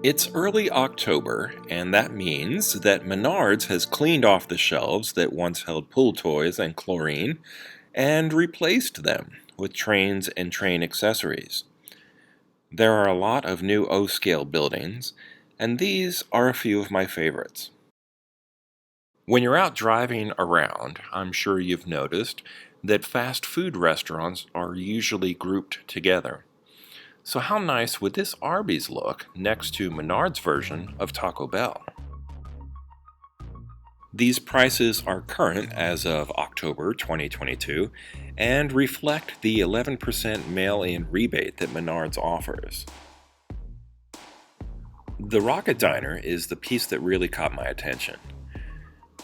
It's early October, and that means that Menards has cleaned off the shelves that once held pool toys and chlorine and replaced them with trains and train accessories. There are a lot of new O-scale buildings, and these are a few of my favorites. When you're out driving around, I'm sure you've noticed that fast food restaurants are usually grouped together. So how nice would this Arby's look next to Menards' version of Taco Bell? These prices are current as of October 2022 and reflect the 11% mail-in rebate that Menards offers. The Rocket Diner is the piece that really caught my attention.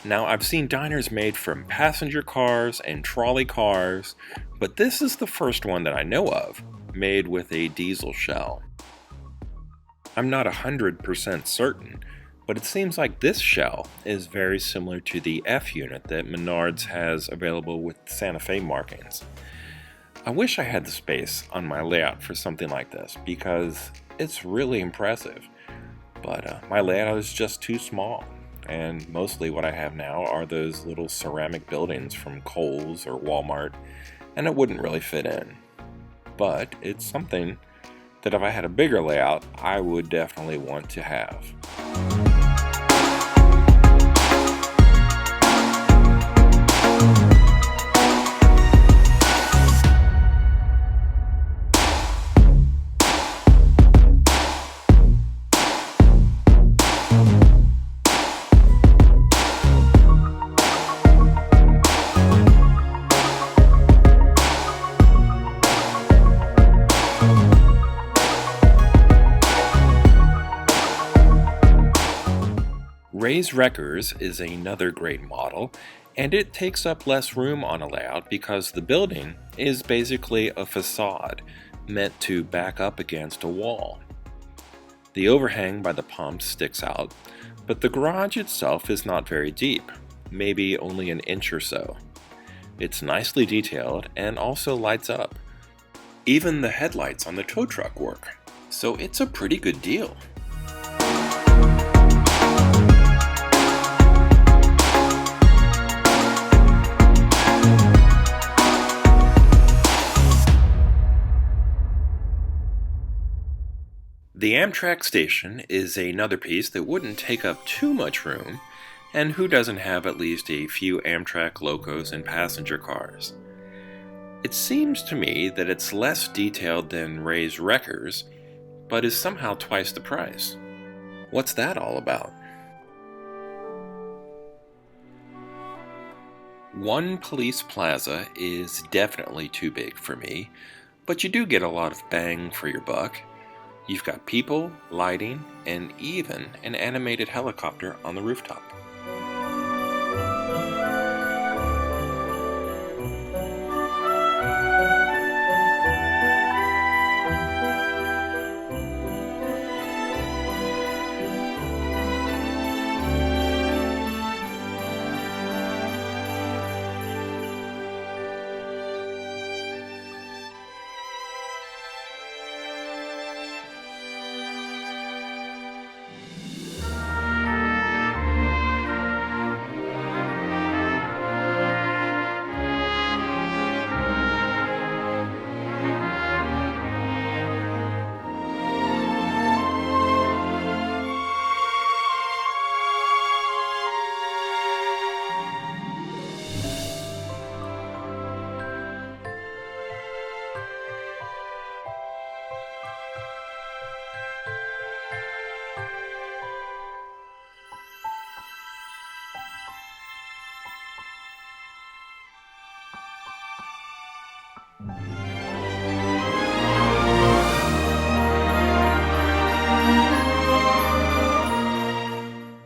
Now, I've seen diners made from passenger cars and trolley cars, but this is the first one that I know of, made with a diesel shell. I'm not 100% certain, but it seems like this shell is very similar to the F unit that Menards has available with Santa Fe markings. I wish I had the space on my layout for something like this because it's really impressive, but my layout is just too small. And mostly what I have now are those little ceramic buildings from Kohl's or Walmart, and it wouldn't really fit in. But it's something that if I had a bigger layout, I would definitely want to have. Ray's Wreckers is another great model, and it takes up less room on a layout because the building is basically a facade meant to back up against a wall. The overhang by the pumps sticks out, but the garage itself is not very deep, maybe only an inch or so. It's nicely detailed and also lights up. Even the headlights on the tow truck work, so it's a pretty good deal. The Amtrak station is another piece that wouldn't take up too much room, and who doesn't have at least a few Amtrak locos and passenger cars? It seems to me that it's less detailed than Ray's Wreckers, but is somehow twice the price. What's that all about? One Police Plaza is definitely too big for me, but you do get a lot of bang for your buck. You've got people, lighting, and even an animated helicopter on the rooftop.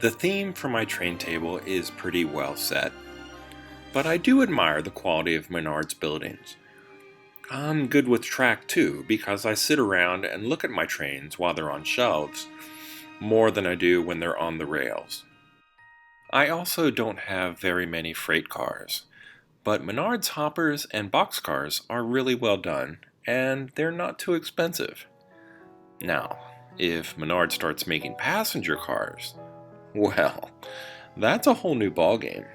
The theme for my train table is pretty well set, but I do admire the quality of Menards buildings. I'm good with track too, because I sit around and look at my trains while they're on shelves more than I do when they're on the rails. I also don't have very many freight cars, but Menards hoppers and boxcars are really well done, and they're not too expensive. Now, If Menards starts making passenger cars, well, that's a whole new ballgame.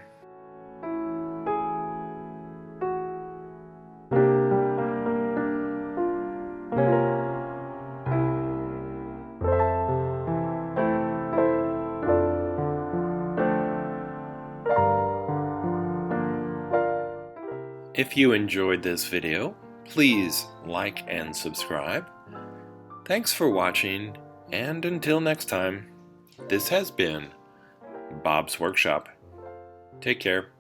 If you enjoyed this video, please like and subscribe. Thanks for watching, and until next time, this has been Bob's Workshop. Take care.